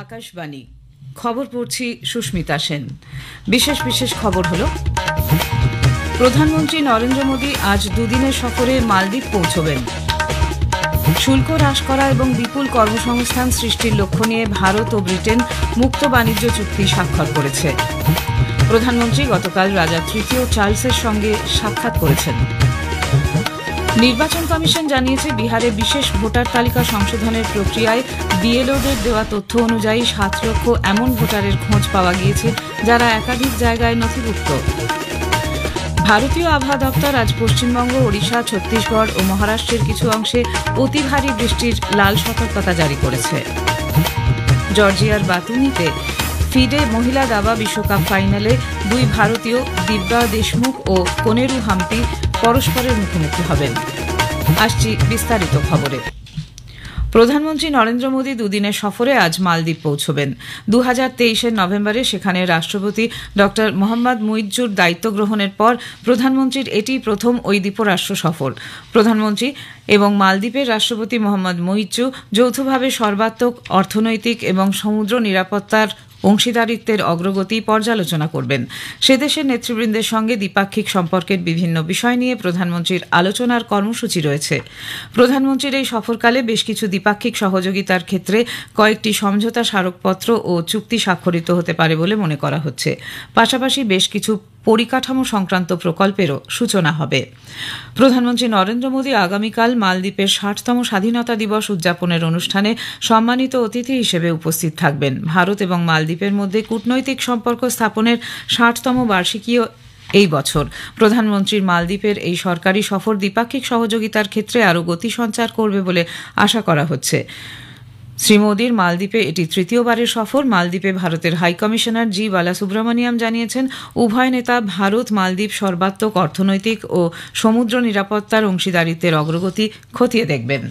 আকাশবাণী খবর পড়ছি সুস্মিতা সেন। বিশেষ খবর হলো, প্রধানমন্ত্রী নরেন্দ্র মোদী আজ দুদিনের সফরে মালদ্বীপ পৌঁছবেন। শুল্ক হ্রাস করা এবং বিপুল কর্মসংস্থান সৃষ্টির লক্ষ্য নিয়ে ভারত ও ব্রিটেন মুক্ত বাণিজ্য চুক্তি স্বাক্ষর করেছে। প্রধানমন্ত্রী গতকাল রাজা তৃতীয় চার্লসের সঙ্গে সাক্ষাৎ করেছেন। নির্বাচন কমিশন জানিয়েছে, বিহারে বিশেষ ভোটার তালিকা সংশোধনের প্রক্রিয়ায় বিএলওদের দেওয়া তথ্য অনুযায়ী 7 লক্ষ এমন ভোটারের খোঁজ পাওয়া গিয়েছে যারা একাধিক জায়গায় নথিভুক্ত। ভারতীয় আবহাওয়া দপ্তর আজ পশ্চিমবঙ্গ, ওড়িশা, ছত্তিশগড় ও মহারাষ্ট্রের কিছু অংশে অতি ভারী বৃষ্টির লাল সতর্কতা জারি করেছে। জর্জিয়ার বাতুনিতে ফিডে মহিলা দাবা বিশ্বকাপ ফাইনালে দুই ভারতীয় দিব্যা দেশমুখ ও কোনেরু হাম্পি পরস্পরের মুখোমুখি হবেন। আসছি বিস্তারিত খবরে। প্রধানমন্ত্রী নরেন্দ্র মোদী দুদিনের সফরে আজ মালদ্বীপ পৌঁছবেন। 2023 নভেম্বরে সেখানে রাষ্ট্রপতি ড মোহাম্মদ মুইজ্জুর দায়িত্ব গ্রহণের পর প্রধানমন্ত্রীর এটি প্রথম ওই দ্বীপরাষ্ট্র সফর। প্রধানমন্ত্রী এবং মালদ্বীপের রাষ্ট্রপতি মোহাম্মদ মুইজ্জু যৌথভাবে সর্বাত্মক অর্থনৈতিক এবং সমুদ্র নিরাপত্তার অংশীদারিত্বের অগ্রগতি পর্যালোচনা করবেন। সে দেশের নেতৃবৃন্দের সঙ্গে দ্বিপাক্ষিক সম্পর্কের বিভিন্ন বিষয় নিয়ে প্রধানমন্ত্রীর আলোচনার কর্মসূচি রয়েছে। প্রধানমন্ত্রীর এই সফরকালে বেশ কিছু দ্বিপাক্ষিক সহযোগিতার ক্ষেত্রে কয়েকটি সমঝোতা স্মারকপত্র ও চুক্তি স্বাক্ষরিত হতে পারে বলে মনে করা হচ্ছে। পাশাপাশি বেশ কিছু পরিকাঠামো সংক্রান্ত প্রকল্পেরও সূচনা হবে। প্রধানমন্ত্রী নরেন্দ্র মোদী আগামীকাল মালদ্বীপের 60তম স্বাধীনতা দিবস উদযাপনের অনুষ্ঠানে সম্মানিত অতিথি হিসেবে উপস্থিত থাকবেন। ভারত এবং মালদ্বীপের মধ্যে কূটনৈতিক সম্পর্ক স্থাপনের 60তম বার্ষিকীও এই বছর। প্রধানমন্ত্রীর মালদ্বীপের এই সরকারি সফর দ্বিপাক্ষিক সহযোগিতার ক্ষেত্রে আরও গতি সঞ্চার করবে বলে আশা করা হচ্ছে। শ্রী মোদীর মালদ্বীপে এটি তৃতীয়বারের সফর। মালদ্বীপে ভারতের হাইকমিশনার জি বালাসুব্রমণিয়াম জানিয়েছেন, উভয় নেতা ভারত মালদ্বীপ সর্বাত্মক অর্থনৈতিক ও সমুদ্র নিরাপত্তার অংশীদারিত্বের অগ্রগতি খতিয়ে দেখবেন।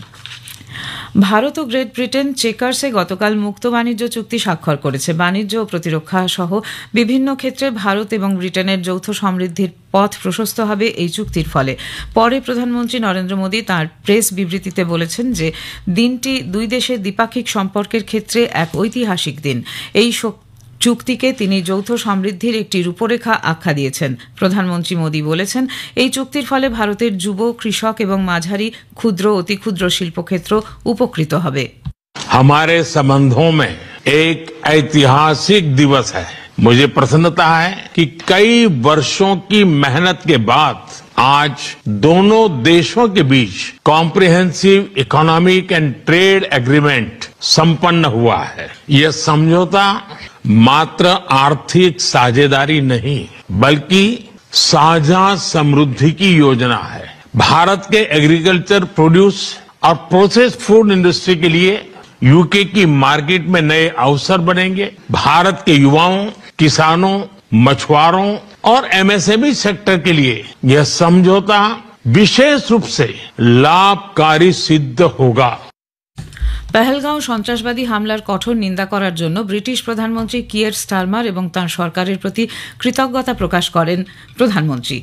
ভারত ও গ্রেট ব্রিটেন চেকার্সে গতকাল মুক্ত বাণিজ্য চুক্তি স্বাক্ষর করেছে। বাণিজ্য ও প্রতিরক্ষা সহ বিভিন্ন ক্ষেত্রে ভারত এবং ব্রিটেনের যৌথ সমৃদ্ধির পথ প্রশস্ত হবে এই চুক্তির ফলে। পরে প্রধানমন্ত্রী নরেন্দ্র মোদী তাঁর প্রেস বিবৃতিতে বলেছেন যে দিনটি দুই দেশের দ্বিপাক্ষিক সম্পর্কের ক্ষেত্রে এক ঐতিহাসিক দিন। এই চুক্তিকে তিনি যৌথ সমৃদ্ধির একটি রূপরেখা আখ্যা দিয়েছেন। প্রধানমন্ত্রী মোদী বলেছেন, এই চুক্তির ফলে ভারতের যুব, কৃষক এবং মাঝারি, ক্ষুদ্র, অতি ক্ষুদ্র শিল্পক্ষেত্র উপকৃত হবে। हमारे संबंधों में एक ऐतिहासिक दिवस है। मुझे प्रसन्नता है कि कई वर्षों की मेहनत के बाद आज दोनों देशों के बीच comprehensive economic and trade agreement संपन्न हुआ है। यह समझौता मात्र आर्थिक साझेदारी नहीं बल्कि साझा समृद्धि की योजना है। भारत के एग्रीकल्चर प्रोड्यूस और प्रोसेस्ड फूड इंडस्ट्री के लिए यूके की मार्केट में नए अवसर बनेंगे। भारत के युवाओं, किसानों, मछुआरों और एमएसएमई सेक्टर के लिए यह समझौता विशेष रूप से लाभकारी सिद्ध होगा। পেহেলগাঁও সন্ত্রাসবাদী হামলার কঠোর নিন্দা করার জন্য ব্রিটিশ প্রধানমন্ত্রী কিয়ার স্টারমার এবং তাঁর সরকারের প্রতি কৃতজ্ঞতা প্রকাশ করেন প্রধানমন্ত্রী।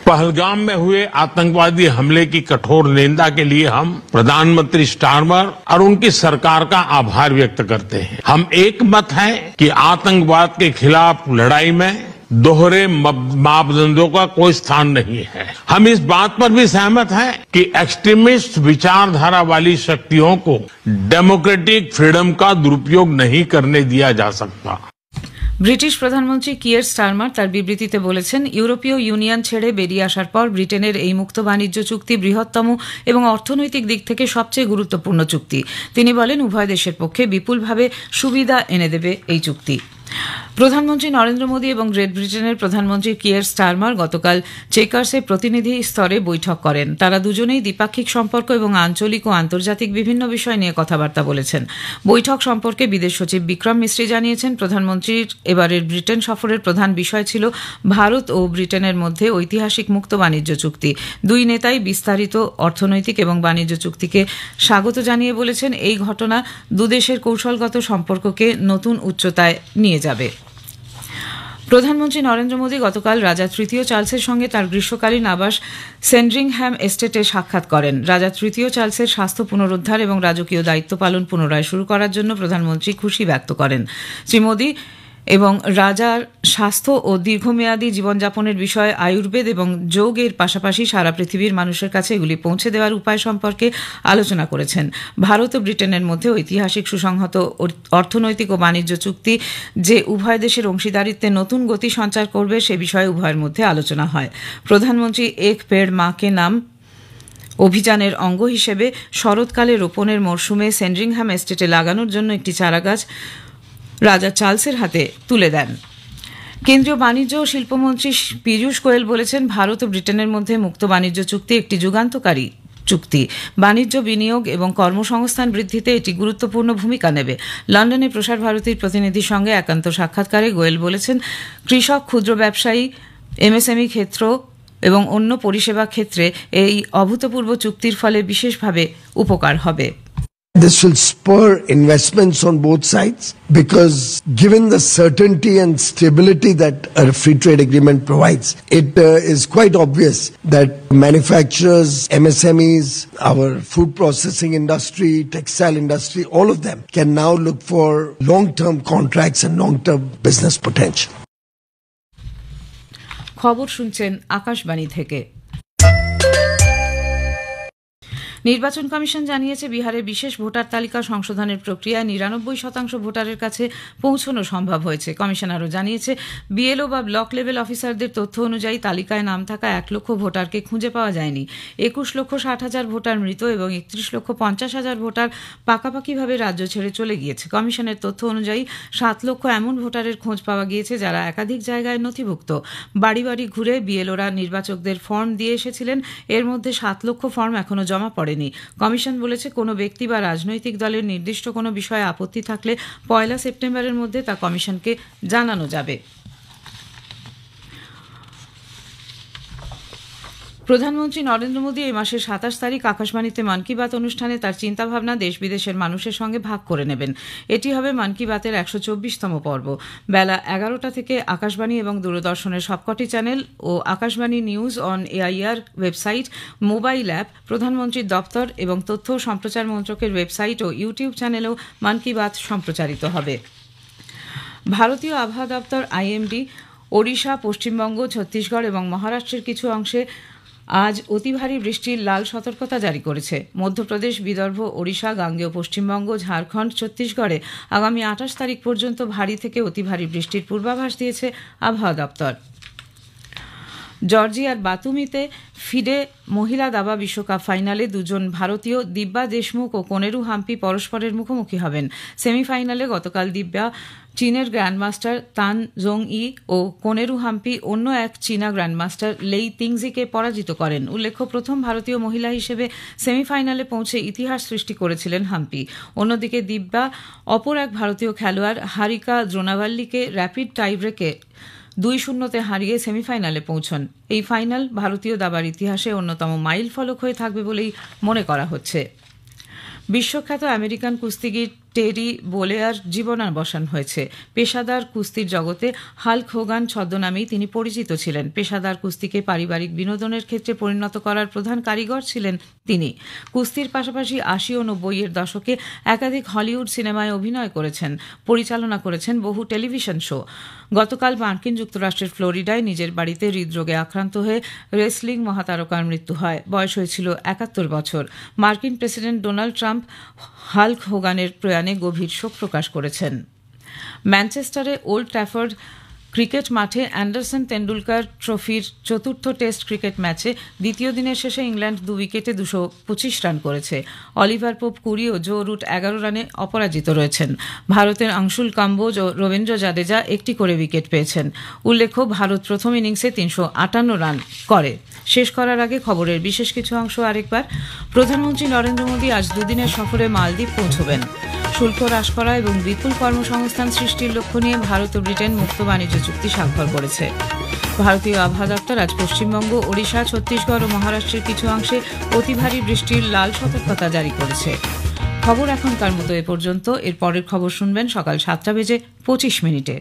पहलगाम में हुए आतंकवादी हमले की कठोर निंदा के लिए हम प्रधानमंत्री स्टारमर और उनकी सरकार का आभार व्यक्त करते हैं। हम एक मत हैं कि आतंकवाद के खिलाफ लड़ाई में दोहरे मापदंडों का कोई स्थान नहीं है। हम इस बात पर भी सहमत हैं कि एक्सट्रीमिस्ट विचारधारा वाली शक्तियों को डेमोक्रेटिक फ्रीडम का दुरुपयोग नहीं करने दिया जा सकता। ব্রিটিশ প্রধানমন্ত্রী কিয়ার স্টারমার তার বিবৃতিতে বলেছেন, ইউরোপীয় ইউনিয়ন ছেড়ে বেরিয়ে আসার পর ব্রিটেনের এই মুক্ত বাণিজ্য চুক্তি বৃহত্তম এবং অর্থনৈতিক দিক থেকে সবচেয়ে গুরুত্বপূর্ণ চুক্তি। তিনি বলেন, উভয় দেশের পক্ষে বিপুলভাবে সুবিধা এনে দেবে এই চুক্তি। প্রধানমন্ত্রী নরেন্দ্র মোদী এবং গ্রেট ব্রিটেনের প্রধানমন্ত্রী কিয়ার স্টারমার গতকাল চেকার্সে প্রতিনিধি স্তরে বৈঠক করেন। তারা দুজনেই দ্বিপাক্ষিক সম্পর্ক এবং আঞ্চলিক ও আন্তর্জাতিক বিভিন্ন বিষয় নিয়ে কথাবার্তা বলেছেন। বৈঠক সম্পর্কে বিদেশ সচিব বিক্রম মিস্ত্রি জানিয়েছেন, প্রধানমন্ত্রীর এবারের ব্রিটেন সফরের প্রধান বিষয় ছিল ভারত ও ব্রিটেনের মধ্যে ঐতিহাসিক মুক্ত বাণিজ্য চুক্তি। দুই নেতাই বিস্তারিত অর্থনৈতিক এবং বাণিজ্য চুক্তিকে স্বাগত জানিয়ে বলেছেন, এই ঘটনা দুদেশের কৌশলগত সম্পর্ককে নতুন উচ্চতায় নিয়ে যাবে। প্রধানমন্ত্রী নরেন্দ্র মোদী গতকাল রাজা তৃতীয় চার্লসের সঙ্গে তার গ্রীষ্মকালীন আবাস সেন্ড্রিংহ্যাম এস্টেটে সাক্ষাৎ করেন। রাজা তৃতীয় চার্লসের স্বাস্থ্য পুনরুদ্ধার এবং রাজকীয় দায়িত্ব পালন পুনরায় শুরু করার জন্য প্রধানমন্ত্রী খুশি ব্যক্ত করেন। শ্রী মোদী এবং রাজার স্বাস্থ্য ও দীর্ঘমেয়াদী জীবনযাপনের বিষয়ে আয়ুর্বেদ এবং যোগের পাশাপাশি সারা পৃথিবীর মানুষের কাছে এগুলি পৌঁছে দেওয়ার উপায় সম্পর্কে আলোচনা করেছেন। ভারত ও ব্রিটেনের মধ্যে ঐতিহাসিক সুসংহত অর্থনৈতিক ও বাণিজ্য চুক্তি যে উভয় দেশের অংশীদারিত্বে নতুন গতি সঞ্চার করবে সে বিষয়ে উভয়ের মধ্যে আলোচনা হয়। প্রধানমন্ত্রী এক পেড় মা কে নাম অভিযানের অঙ্গ হিসেবে শরৎকালে রোপণের মরশুমে সেন্ড্রিংহ্যাম এস্টেটে লাগানোর জন্য একটি চারাগাছ রাজা চার্লসের হাতে তুলে দেন। কেন্দ্রীয় বাণিজ্য ও শিল্পমন্ত্রী পীযূষ গোয়েল বলেছেন, ভারত ও ব্রিটেনের মধ্যে মুক্ত বাণিজ্য চুক্তি একটি যুগান্তকারী চুক্তি। বাণিজ্য, বিনিয়োগ এবং কর্মসংস্থান বৃদ্ধিতে এটি গুরুত্বপূর্ণ ভূমিকা নেবে। লন্ডনে প্রসার ভারতীর প্রতিনিধির সঙ্গে একান্ত সাক্ষাৎকারে গোয়েল বলেছেন, কৃষক, ক্ষুদ্র ব্যবসায়ী, এমএসএমই ক্ষেত্র এবং অন্য পরিষেবা ক্ষেত্রে এই অভূতপূর্ব চুক্তির ফলে বিশেষভাবে উপকার হবে। This will spur investments on both sides because given the certainty and stability that a free trade agreement provides, it is quite obvious that manufacturers, MSMEs, our food processing industry, textile industry, all of them can now look for long-term contracts and long-term business potential. খবর শুনছেন আকাশবাণী থেকে। নির্বাচন commission জানিয়েছে, বিহারের বিশেষ voter তালিকা সংশোধনের প্রক্রিয়ায় ৯৯% ভোটারের কাছে পৌঁছানো সম্ভব হয়েছে। কমিশন আরও জানিয়েছে, বিএলও বা ব্লক লেভেল অফিসারদের তথ্য অনুযায়ী তালিকায় নাম থাকা ১ লক্ষ ভোটারকে খুঁজে পাওয়া যায়নি। ২১,৬০,০০০ ভোটার মৃত এবং ৩১,৫০,০০০ ভোটার পাকাপাকিভাবে রাজ্য ছেড়ে চলে গিয়েছে। কমিশনের তথ্য অনুযায়ী ৭ লক্ষ এমন ভোটারের খোঁজ পাওয়া গিয়েছে যারা একাধিক জায়গায় নথিভুক্ত। বাড়ি বাড়ি ঘুরে বিএলওরা নির্বাচকদের ফর্ম দিয়ে এসেছিলেন। এর মধ্যে ৭ লক্ষ ফর্ম এখনও জমা পড়ে। কমিশন বলেছে, কোনো ব্যক্তি বা রাজনৈতিক দলের নির্দিষ্ট কোনো বিষয়ে আপত্তি থাকলে ১ সেপ্টেম্বরের মধ্যে তা কমিশনকে জানানো যাবে। প্রধানমন্ত্রী নরেন্দ্র মোদী এই মাসের ২৭ তারিখ আকাশবাণীতে মন কি বাত অনুষ্ঠানে তার চিন্তাভাবনা দেশ বিদেশের মানুষের সঙ্গে ভাগ করে নেবেন। এটি হবে মন কি বাতের ১২৪তম পর্ব। বেলা ১১টা থেকে আকাশবাণী এবং দূরদর্শনের সবকটি চ্যানেল ও Akashvani news on AIR website, mobile app, প্রধানমন্ত্রীর দপ্তর এবং তথ্য ও সম্প্রচার মন্ত্রকের ওয়েবসাইট ও ইউটিউব চ্যানেলেও মন কি বাত সম্প্রচারিত হবে। ভারতীয় আবহাওয়া দপ্তর আইএমডি ওড়িশা, পশ্চিমবঙ্গ, ছত্তিশগড় এবং মহারাষ্ট্রের কিছু অংশে আজ অতি ভারী বৃষ্টির লাল সতর্কতা জারি করেছে। মধ্যপ্রদেশ, বিদর্ভ, ওড়িশা, গাঙ্গেয় পশ্চিমবঙ্গ, ঝাড়খণ্ড, ছত্তিশগড়ে আগামী ২৮ তারিখ পর্যন্ত ভারী থেকে অতি ভারী বৃষ্টির পূর্বাভাস দিয়েছে আবহাওয়া দপ্তর। জর্জিয়ার বাতুমিতে ফিডে মহিলা দাবা বিশ্বকাপ ফাইনালে দুজন ভারতীয়, দিব্যা দেশমুখ ও কোনেরু হাম্পি পরস্পরের মুখোমুখি হবেন। সেমিফাইনালে গতকাল দিব্যা চীনের গ্র্যান্ডমাস্টার তান জোং ই ও কোনেরু হাম্পি অন্য এক চীনা গ্র্যান্ডমাস্টার লেই তিংজিকে পরাজিত করেন। উল্লেখ্য, প্রথম ভারতীয় মহিলা হিসেবে সেমিফাইনালে পৌঁছে ইতিহাস সৃষ্টি করেছিলেন হাম্পি। অন্যদিকে দিব্যা অপর এক ভারতীয় খেলোয়াড় হারিকা দ্রোনাভাল্লিকে র্যাপিড টাইব্রেকে ২-০তে হারিয়ে সেমিফাইনালে পৌঁছন। এই ফাইনাল ভারতীয় দাবার ইতিহাসে অন্যতম মাইল ফলক হয়ে থাকবে বলেই মনে করা হচ্ছে। বিশ্বখ্যাত আমেরিকান কুস্তিগির টেরি বোলেয়ার জীবনাবসান হয়েছে। পেশাদার কুস্তির জগতে হাল্ক হোগান ছদ্মনামেই তিনি পরিচিত ছিলেন। পেশাদার কুস্তিকে পারিবারিক বিনোদনের ক্ষেত্রে পরিণত করার প্রধান কারিগর ছিলেন তিনি। কুস্তির পাশাপাশি ৮০ ও ৯০-এর দশকে একাধিক হলিউড সিনেমায় অভিনয় করেছেন, পরিচালনা করেছেন বহু টেলিভিশন শো। গতকাল মার্কিন যুক্তরাষ্ট্রের ফ্লোরিডায় নিজের বাড়িতে হৃদরোগে আক্রান্ত হয়ে রেসলিং মহাতারকার মৃত্যু হয়। বয়স হয়েছিল ৭১ বছর। মার্কিন প্রেসিডেন্ট ডোনাল্ড ট্রাম্প হাল্ক হোগানের প্রয়াণে গভীর শোক প্রকাশ করেছেন। ম্যানচেস্টারে ওল্ড ট্র্যাফোর্ড ক্রিকেট মাঠে অ্যান্ডারসন তেন্ডুলকার ট্রফির চতুর্থ টেস্ট ক্রিকেট ম্যাচে দ্বিতীয় দিনের শেষে ইংল্যান্ড ২ উইকেটে ২২৫ রান করেছে। অলিভার পোপ ২০ ও জো রুট ১১ রানে অপরাজিত রয়েছেন। ভারতের আংশুল কাম্বোজ ও রবীন্দ্র জাদেজা একটি করে উইকেট পেয়েছেন। উল্লেখ্য, ভারত প্রথম ইনিংসে ৩৫৮ রান করে। শেষ করার আগে খবরের বিশেষ কিছু অংশ আরেকবার। প্রধানমন্ত্রী নরেন্দ্র মোদী আজ দুদিনের সফরে মালদ্বীপ পৌঁছবেন। শুল্ক হ্রাস করা এবং বিপুল কর্মসংস্থান সৃষ্টির লক্ষ্য নিয়ে ভারত ও ব্রিটেন মুক্ত বাণিজ্য চুক্তি স্বাক্ষর করেছে। ভারতীয় আবহাওয়া দপ্তর আজ পশ্চিমবঙ্গ, ওড়িশা, ছত্তিশগড় ও মহারাষ্ট্রের কিছু অংশে অতি ভারী বৃষ্টির লাল সতর্কতা জারি করেছে। খবর এখনকার মতো এ পর্যন্ত। এর পরের খবর শুনবেন সকাল ৭টা বেজে ২৫ মিনিটে।